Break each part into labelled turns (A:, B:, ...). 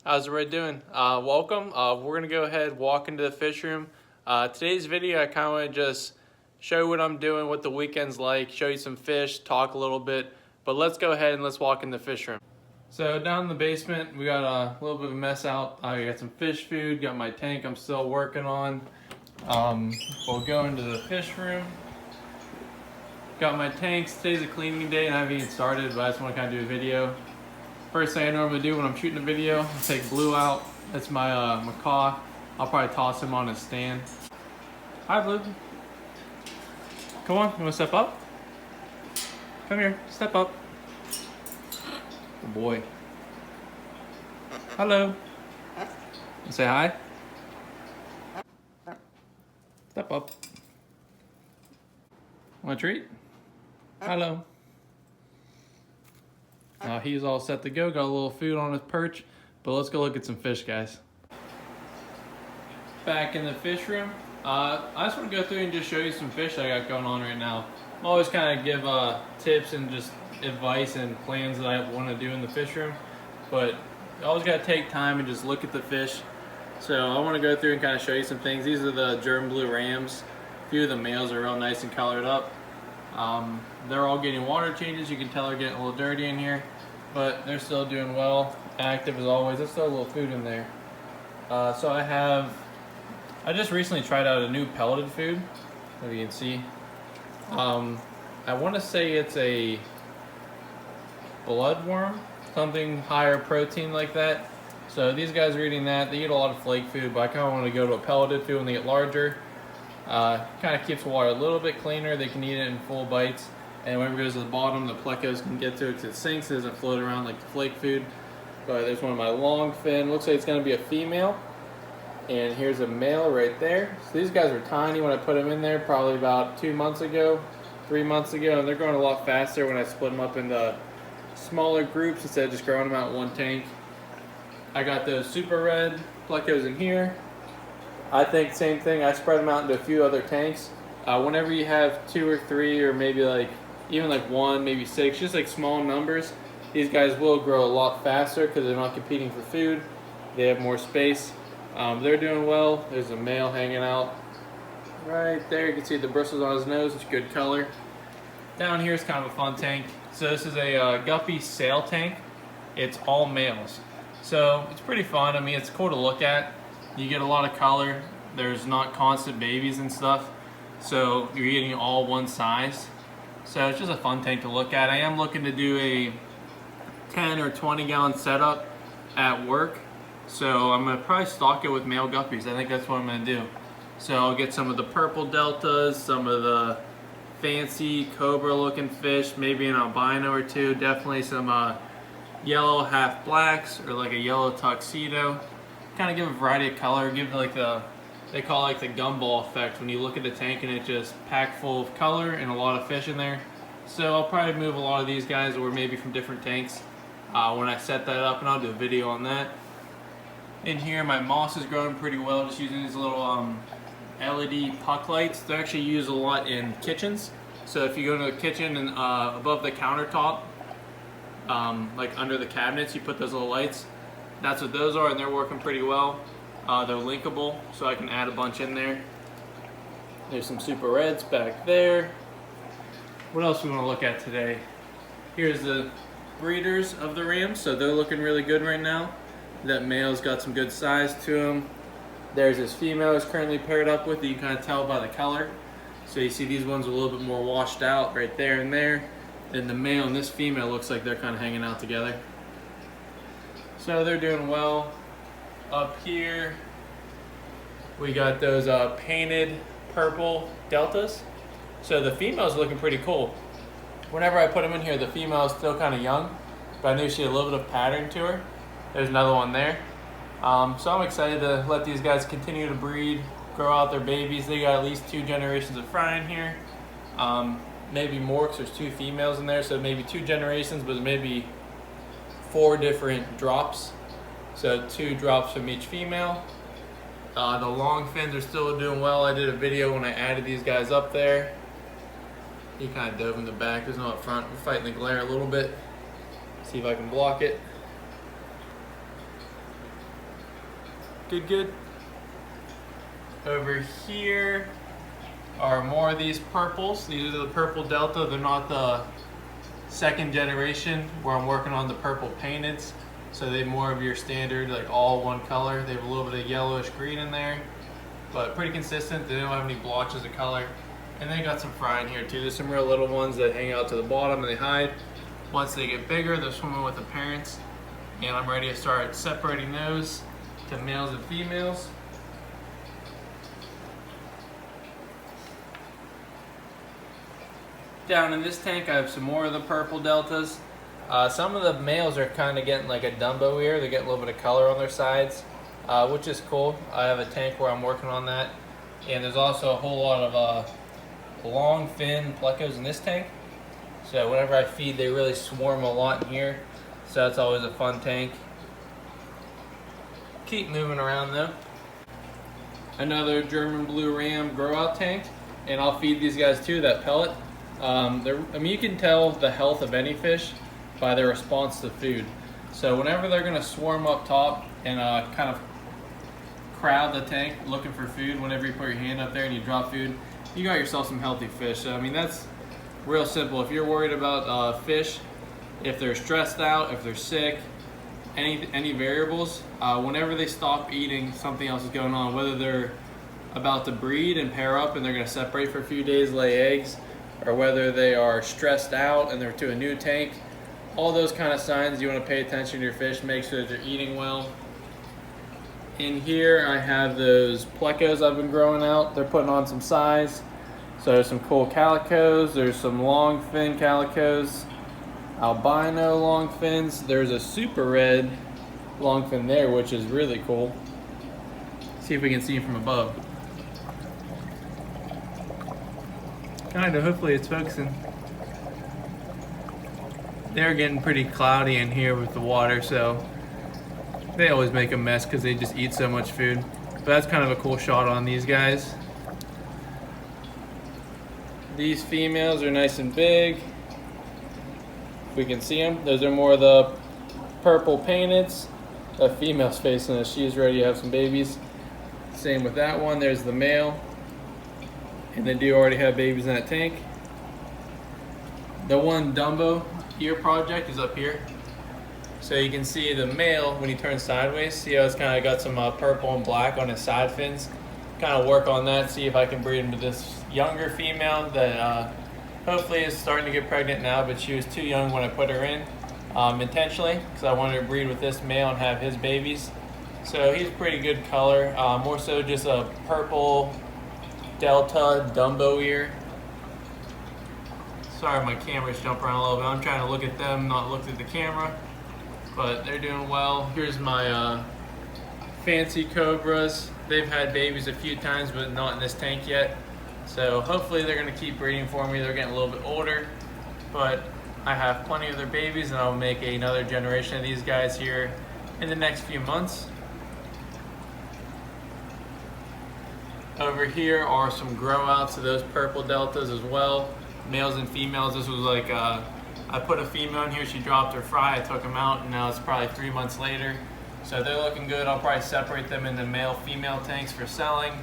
A: How's everybody doing? Welcome. We're gonna go ahead walk into the fish room. Today's video, I kind of want to just show you what I'm doing, what the weekend's like, show you some fish, talk a little bit. But let's go ahead and let's walk in the fish room. So down in the basement, we got a little bit of a mess out. I got some fish food, got my tank I'm still working on. We'll go into the fish room. Got my tanks. Today's a cleaning day and I haven't even started, but I just want to kind of do a video. First thing I normally do when I'm shooting a video, I take Blue out. That's my macaw. I'll probably toss him on a stand. Hi, Blue. Come on, you want to step up? Come here, step up. Good boy. Hello. Say hi. Step up. Want a treat? Hello. He's all set to go. Got a little food on his perch, but let's go look at some fish, guys. Back in the fish room. I just want to go through and just show you some fish I got going on right now. I'm always kind of give tips and just advice and plans that I want to do in the fish room, but you always got to take time and just look at the fish. So I want to go through and kind of show you some things. These are the germ blue rams. A few of the males are real nice and colored up. They're all getting water changes. You can tell they're getting a little dirty in here, but they're still doing well, active as always. There's still a little food in there. So I just recently tried out a new pelleted food, as you can see. I want to say it's a bloodworm, something higher protein like that. So these guys are eating that. They eat a lot of flake food, but I kind of want to go to a pelleted food when they get larger. Kind of keeps the water a little bit cleaner. They can eat it in full bites, and whenever it goes to the bottom, the Plecos can get to it because it sinks. It doesn't float around like the flake food. But there's one of my long fin. Looks like it's going to be a female, and here's a male right there. So these guys were tiny when I put them in there, probably about 2 months ago, 3 months ago, and they're growing a lot faster when I split them up into smaller groups instead of just growing them out in one tank. I got those super red Plecos in here. I think same thing. I spread them out into a few other tanks. Whenever you have 2 or 3 or maybe even 1, maybe 6, just like small numbers, these guys will grow a lot faster because they're not competing for food. They have more space. They're doing well. There's a male hanging out right there. You can see the bristles on his nose. It's good color. Down here is kind of a fun tank. So this is a Guppies sail tank. It's all males. So it's pretty fun. I mean, it's cool to look at. You get a lot of color. There's not constant babies and stuff, so you're getting all one size. So it's just a fun tank to look at. I am looking to do a 10 or 20 gallon setup at work, so I'm gonna probably stock it with male guppies. I think that's what I'm gonna do. So I'll get some of the purple deltas, some of the fancy cobra looking fish, maybe an albino or two, definitely some yellow half blacks or like a yellow tuxedo. Kind of give a variety of color, give they call it like the gumball effect when you look at the tank and it just packed full of color and a lot of fish in there. So I'll probably move a lot of these guys or maybe from different tanks when I set that up, and I'll do a video on that. In here my moss is growing pretty well, just using these little LED puck lights. They're actually used a lot in kitchens. So if you go to the kitchen and above the countertop, like under the cabinets, you put those little lights. That's what those are, and they're working pretty well. They're linkable, so I can add a bunch in there. There's some super reds back there. What else we want to look at today? Here's the breeders of the rams, so they're looking really good right now. That male's got some good size to him. There's this female is currently paired up with. You can kind of tell by the color. So you see these ones are a little bit more washed out right there and there. And the male and this female looks like they're kind of hanging out together. So they're doing well. Up here, we got those painted purple deltas. So the female's looking pretty cool. Whenever I put them in here, the female is still kind of young, but I knew she had a little bit of pattern to her. There's another one there. So I'm excited to let these guys continue to breed, grow out their babies. They got at least 2 generations of fry in here. Maybe more because there's 2 females in there, so maybe 2 generations, but maybe 4 different drops, so 2 drops from each female. The long fins are still doing well. I did a video when I added these guys up there. He kind of dove in the back. There's no up front. We're fighting the glare a little bit. See if I can block it. Good. Over here are more of these purples. These are the purple Delta. They're not the second generation where I'm working on the purple painteds. So they're more of your standard, like all one color. They have a little bit of yellowish green in there, but pretty consistent. They don't have any blotches of color. And they got some fry in here too. There's some real little ones that hang out to the bottom and they hide. Once they get bigger, they're swimming with the parents. And I'm ready to start separating those to males and females. Down in this tank, I have some more of the purple Deltas. Some of the males are kind of getting like a Dumbo ear. They're getting a little bit of color on their sides, which is cool. I have a tank where I'm working on that. And there's also a whole lot of long fin Plecos in this tank. So whenever I feed, they really swarm a lot in here. So that's always a fun tank. Keep moving around though. Another German Blue Ram grow out tank, and I'll feed these guys too, that pellet. I mean, you can tell the health of any fish by their response to food. So whenever they're gonna swarm up top and kind of crowd the tank looking for food, whenever you put your hand up there and you drop food, you got yourself some healthy fish. So I mean, that's real simple. If you're worried about fish, if they're stressed out, if they're sick, any variables, whenever they stop eating, something else is going on. Whether they're about to breed and pair up and they're going to separate for a few days, lay eggs, or whether they are stressed out and they're to a new tank, all those kind of signs you want to pay attention to your fish, make sure that they're eating well. In here I have those Plecos I've been growing out. They're putting on some size. So there's some cool calicos, there's some long fin calicos, albino long fins. There's a super red long fin there, which is really cool. See if we can see him from above. Kind of, hopefully it's focusing. They're getting pretty cloudy in here with the water, so they always make a mess because they just eat so much food. But that's kind of a cool shot on these guys. These females are nice and big. If we can see them, those are more of the purple painteds. The female's facing us, she's ready to have some babies. Same with that one, there's the male. And they do already have babies in that tank. The one Dumbo ear project is up here. So you can see the male when he turns sideways. See how it's kind of got some purple and black on his side fins. Kind of work on that, see if I can breed him to this younger female that hopefully is starting to get pregnant now, but she was too young when I put her in intentionally, because I wanted to breed with this male and have his babies. So he's pretty good color, more so just a purple Delta Dumbo ear. Sorry, my camera's jumping around a little bit. I'm trying to look at them, not look at the camera, but they're doing well. Here's my fancy cobras. They've had babies a few times, but not in this tank yet. So hopefully they're gonna keep breeding for me. They're getting a little bit older, but I have plenty of their babies, and I'll make another generation of these guys here in the next few months. Over here are some grow outs of those purple Deltas as well, males and females. This was like, I put a female in here, she dropped her fry, I took them out, and now it's probably 3 months later. So they're looking good. I'll probably separate them into male-female tanks for selling,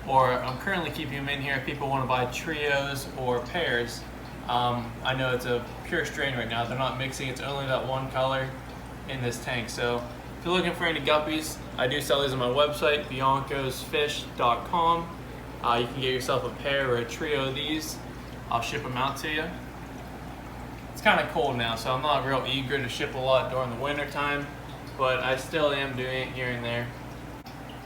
A: or I'm currently keeping them in here if people want to buy trios or pairs. I know it's a pure strain right now. They're not mixing. It's only that one color in this tank. So if you're looking for any guppies, I do sell these on my website, biancosfish.com. You can get yourself a pair or a trio of these. I'll ship them out to you. It's kind of cold now, so I'm not real eager to ship a lot during the winter time, but I still am doing it here and there.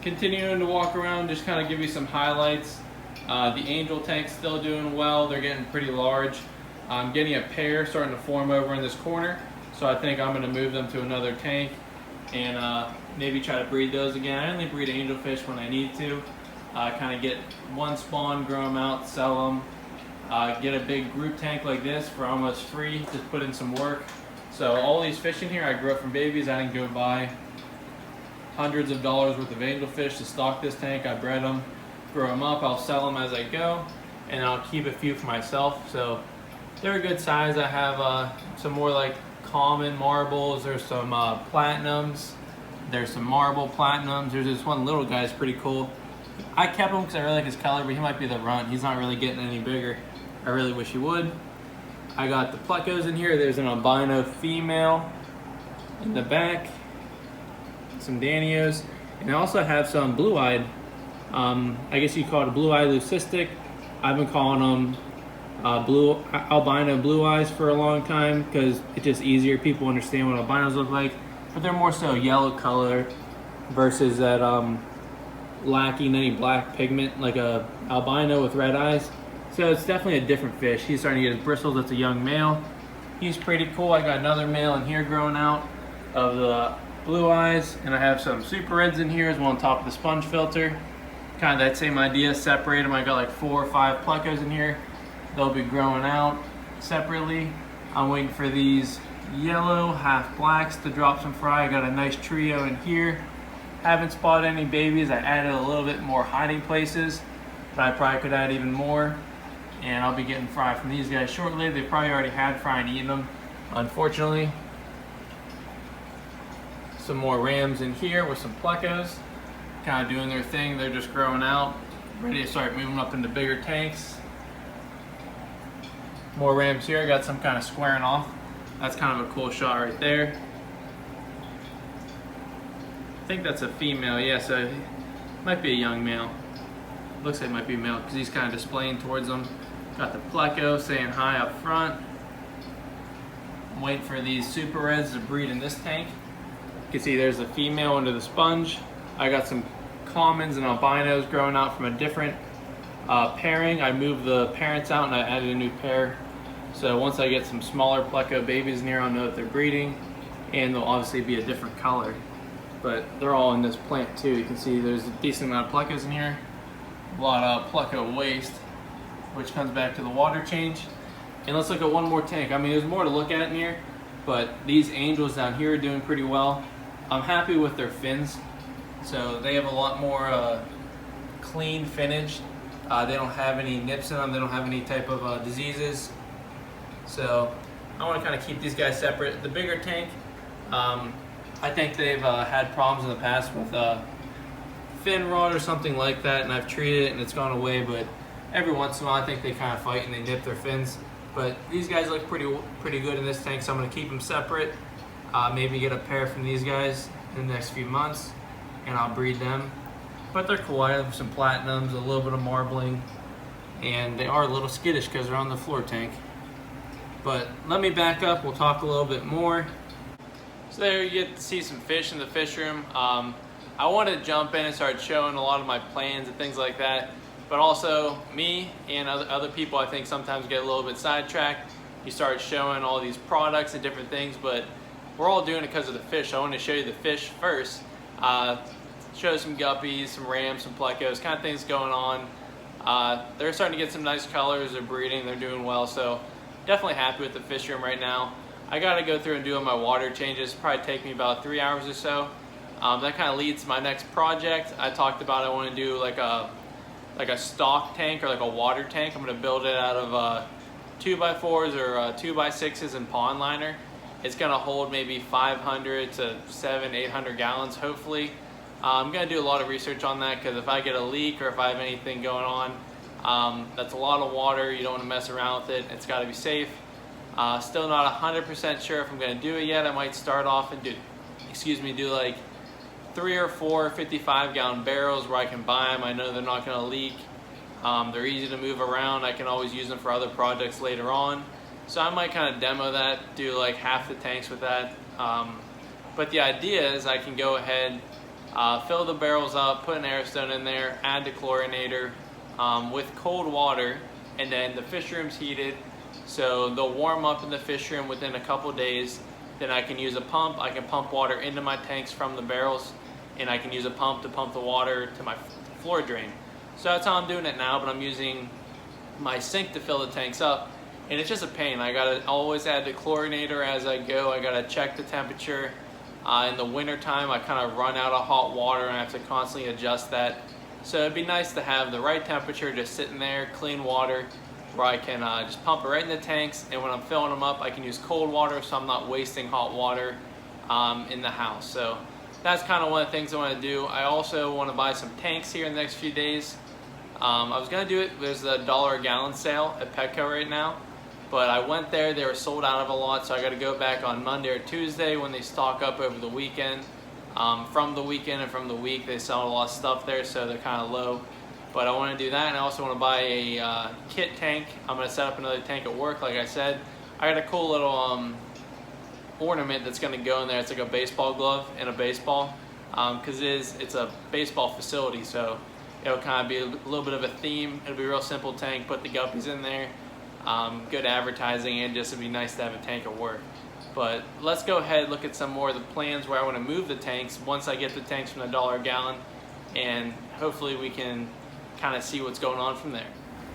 A: Continuing to walk around, just kind of give you some highlights. The angel tank's still doing well. They're getting pretty large. I'm getting a pair starting to form over in this corner, so I think I'm going to move them to another tank and maybe try to breed those again. I only breed angelfish when I need to. Kind of get one spawn, grow them out, sell them. Get a big group tank like this for almost free, just put in some work. So all these fish in here I grew up from babies. I didn't go buy hundreds of dollars worth of angelfish to stock this tank. I bred them, grow them up, I'll sell them as I go, and I'll keep a few for myself. So they're a good size. I have some more like common marbles, there's some platinums, There's some marble platinums. There's this one little guy, is pretty cool. I kept him because I really like his color, but he might be the runt. He's not really getting any bigger. I really wish he would. I got the Plecos in here. There's an albino female in the back. Some Danios. And I also have some blue-eyed. I guess you call it a blue-eyed leucistic. I've been calling them albino blue eyes for a long time because it's just easier. People understand what albinos look like, but they're more so yellow color versus that lacking any black pigment like a albino with red eyes. So it's definitely a different fish. He's starting to get his bristles. That's a young male. He's pretty cool. I got another male in here growing out of the blue eyes, and I have some super reds in here as well on top of the sponge filter. Kind of that same idea, separate them. I got like 4 or 5 plecos in here. They'll be growing out separately. I'm waiting for these yellow half blacks to drop some fry. I got a nice trio in here. Haven't spotted any babies. I added a little bit more hiding places, but I probably could add even more. And I'll be getting fry from these guys shortly. They probably already had fry and eaten them, unfortunately. Some more rams in here with some plecos. Kind of doing their thing. They're just growing out, ready to start moving up into bigger tanks. More rams here. I got some kind of squaring off. That's kind of a cool shot right there. I think that's a female. Yeah, so it might be a young male. Looks like it might be a male because he's kind of displaying towards them. Got the pleco saying hi up front. I'm waiting for these super reds to breed in this tank. You can see there's a female under the sponge. I got some commons and albinos growing out from a different pairing. I moved the parents out and I added a new pair. So once I get some smaller pleco babies in here, I'll know that they're breeding, and they'll obviously be a different color. But they're all in this plant too. You can see there's a decent amount of plecos in here. A lot of pleco waste, which comes back to the water change. And let's look at one more tank. I mean, there's more to look at in here, but these angels down here are doing pretty well. I'm happy with their fins. So they have a lot more clean finnage. They don't have any nips in them. They don't have any type of diseases. So I want to kind of keep these guys separate. The bigger tank, I think they've had problems in the past with fin rot or something like that, and I've treated it and it's gone away, but every once in a while I think they kind of fight and they nip their fins. But these guys look pretty good in this tank, so I'm going to keep them separate. Maybe get a pair from these guys in the next few months, and I'll breed them. But they're cool. I have some platinums, a little bit of marbling, and they are a little skittish because they're on the floor tank. But let me back up, we'll talk a little bit more. So there you get to see some fish in the fish room. I wanted to jump in and start showing a lot of my plans and things like that, but also me and other people I think sometimes get a little bit sidetracked. You start showing all these products and different things, but we're all doing it because of the fish. I want to show you the fish first. Show some guppies, some rams, some plecos, kind of things going on. They're starting to get some nice colors, they're breeding, they're doing well, so definitely happy with the fish room right now. I got to go through and do my water changes. Probably take me about 3 hours or so. That kind of leads to my next project. I talked about I want to do like a stock tank or like a water tank. I'm going to build it out of 2x4s or 2x6s and pond liner. It's going to hold maybe 500 to 700-800 gallons hopefully. I'm going to do a lot of research on that because if I get a leak or if I have anything going on, that's a lot of water. You don't want to mess around with it. It's got to be safe. Still not 100% sure if I'm going to do it yet. I might start off and do like 3 or 4 55-gallon barrels where I can buy them. I know they're not going to leak. They're easy to move around. I can always use them for other projects later on. So I might kind of demo that, do like half the tanks with that. But the idea is I can go ahead, fill the barrels up, put an air stone in there, add the chlorinator with cold water, and then the fish room's heated. So they'll warm up in the fish room within a couple days. Then I can use a pump. I can pump water into my tanks from the barrels, and I can use a pump to pump the water to my floor drain. So that's how I'm doing it now, but I'm using my sink to fill the tanks up, and it's just a pain. I gotta always add the chlorinator as I go. I gotta check the temperature. In the winter time, I kind of run out of hot water and I have to constantly adjust that. So it'd be nice to have the right temperature just sitting there, clean water, where I can just pump it right in the tanks, and when I'm filling them up I can use cold water so I'm not wasting hot water in the house. So that's kind of one of the things I want to do. I also want to buy some tanks here in the next few days. I was going to do it, there's a $1 a gallon sale at Petco right now, but I went there, they were sold out of a lot, so I got to go back on Monday or Tuesday when they stock up over the weekend. From the weekend and from the week, they sell a lot of stuff there, so they're kind of low. But I want to do that, and I also want to buy a kit tank. I'm going to set up another tank at work, like I said. I got a cool little ornament that's going to go in there. It's like a baseball glove and a baseball, because it's a baseball facility, so it'll kind of be a little bit of a theme. It'll be a real simple tank, put the Guppies in there, good advertising, and just it'd be nice to have a tank at work. But let's go ahead and look at some more of the plans where I want to move the tanks once I get the tanks from the $1 a gallon, and hopefully we can kind of see what's going on from there.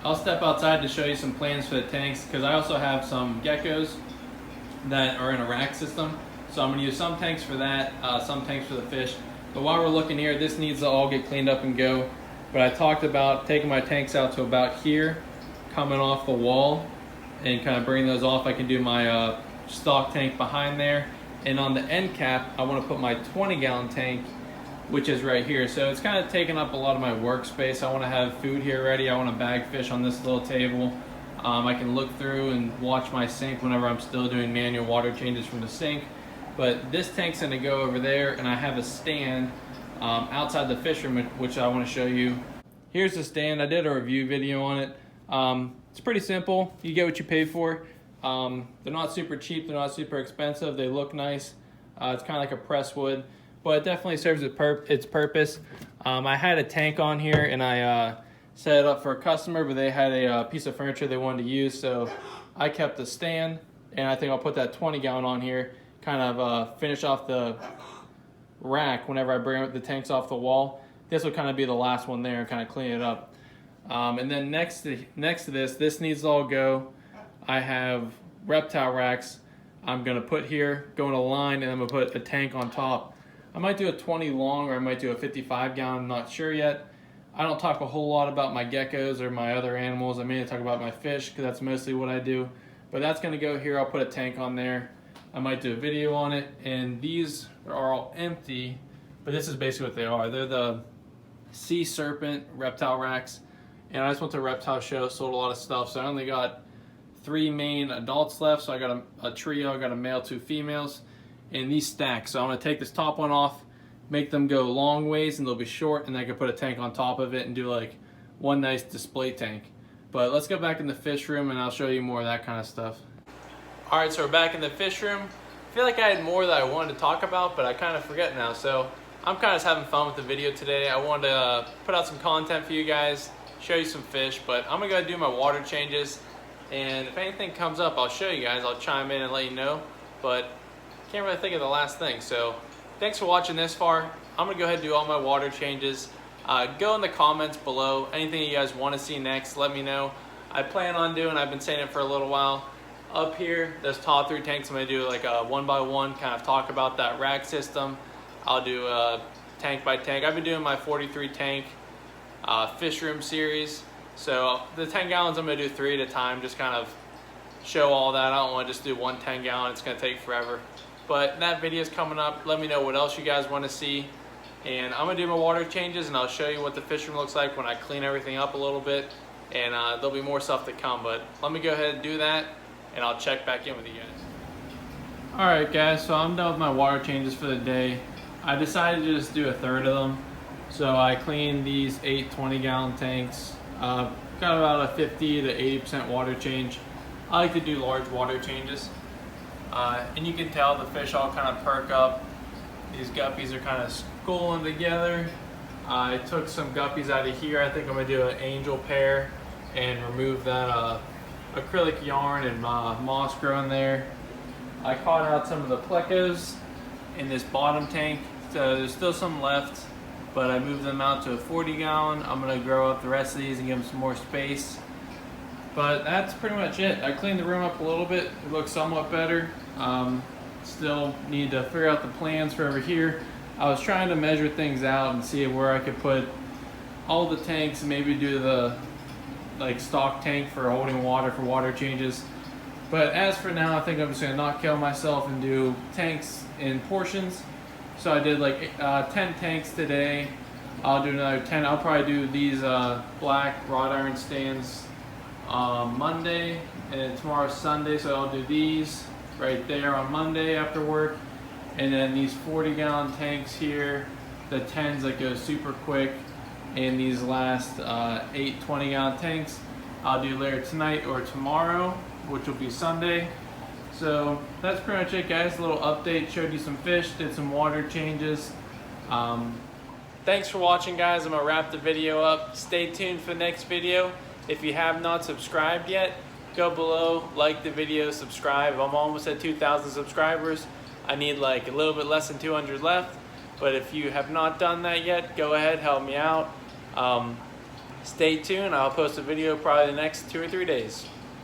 A: I'll step outside to show you some plans for the tanks, because I also have some geckos that are in a rack system. So I'm going to use some tanks for that, some tanks for the fish. But while we're looking here, this needs to all get cleaned up and go. But I talked about taking my tanks out to about here, coming off the wall, and kind of bringing those off. I can do my stock tank behind there. And on the end cap, I want to put my 20-gallon tank, which is right here. So it's kind of taking up a lot of my workspace. I want to have food here ready. I want to bag fish on this little table. I can look through and watch my sink whenever I'm still doing manual water changes from the sink. But this tank's going to go over there, and I have a stand outside the fish room, which I want to show you. Here's the stand. I did a review video on it. It's pretty simple. You get what you pay for. They're not super cheap. They're not super expensive. They look nice. It's kind of like a press wood, but it definitely serves its purpose. I had a tank on here, and I set it up for a customer, but they had a piece of furniture they wanted to use, so I kept the stand, and I think I'll put that 20-gallon on here, kind of finish off the rack whenever I bring the tanks off the wall. This will kind of be the last one there and kind of clean it up. And then next to this needs to all go. I have reptile racks I'm going to put here, go in a line, and I'm going to put a tank on top. I might do a 20 long, or I might do a 55-gallon, I'm not sure yet. I don't talk a whole lot about my geckos or my other animals. I mainly talk about my fish, because that's mostly what I do. But that's going to go here. I'll put a tank on there. I might do a video on it. And these are all empty, but this is basically what they are. They're the sea serpent reptile racks. And I just went to a reptile show, sold a lot of stuff. So I only got 3 main adults left. So I got a trio. I got a male, 2 females. And these stack. So I'm going to take this top one off, make them go long ways, and they'll be short, and I can put a tank on top of it and do like one nice display tank. But let's go back in the fish room, and I'll show you more of that kind of stuff. Alright, so we're back in the fish room. I feel like I had more that I wanted to talk about, but I kind of forget now. So I'm kind of just having fun with the video today. I wanted to put out some content for you guys, show you some fish, but I'm going to go do my water changes. And if anything comes up, I'll show you guys. I'll chime in and let you know. But can't really think of the last thing. So thanks for watching this far. I'm going to go ahead and do all my water changes. Go in the comments below. Anything you guys want to see next, let me know. I plan on doing, I've been saying it for a little while, up here, those top 3 tanks, I'm going to do like a 1x1, kind of talk about that rack system. I'll do a tank by tank. I've been doing my 43 tank fish room series. So the 10 gallons, I'm going to do 3 at a time, just kind of show all that. I don't want to just do one 10-gallon. It's going to take forever. But that video is coming up. Let me know what else you guys want to see. And I'm going to do my water changes, and I'll show you what the fish room looks like when I clean everything up a little bit. And there'll be more stuff to come. But let me go ahead and do that, and I'll check back in with you guys. Alright guys, so I'm done with my water changes for the day. I decided to just do a third of them. So I cleaned these 8 20-gallon tanks. Got about a 50 to 80% water change. I like to do large water changes. And you can tell the fish all kind of perk up. These guppies are kind of schooling together. I took some guppies out of here. I think I'm going to do an angel pair and remove that acrylic yarn and moss growing there. I caught out some of the Plecos in this bottom tank. So there's still some left, but I moved them out to a 40-gallon. I'm going to grow up the rest of these and give them some more space. But that's pretty much it. I cleaned the room up a little bit. It looks somewhat better. Still need to figure out the plans for over here. I was trying to measure things out and see where I could put all the tanks and maybe do the stock tank for holding water for water changes. But as for now, I think I'm just going to not kill myself and do tanks in portions. So I did like 10 tanks today. I'll do another 10. I'll probably do these black wrought iron stands Monday, and then tomorrow's Sunday, so I'll do these right there on Monday after work. And then these 40-gallon tanks here, the 10s that go super quick, and these last 8 20-gallon tanks, I'll do later tonight or tomorrow, which will be Sunday. So that's pretty much it, guys. A little update, showed you some fish, did some water changes. Thanks for watching, guys. I'm gonna wrap the video up. Stay tuned for the next video. If you have not subscribed yet, go below, like the video, subscribe. I'm almost at 2,000 subscribers. I need like a little bit less than 200 left, but if you have not done that yet, go ahead, help me out. Stay tuned. I'll post a video probably the next 2 or 3 days.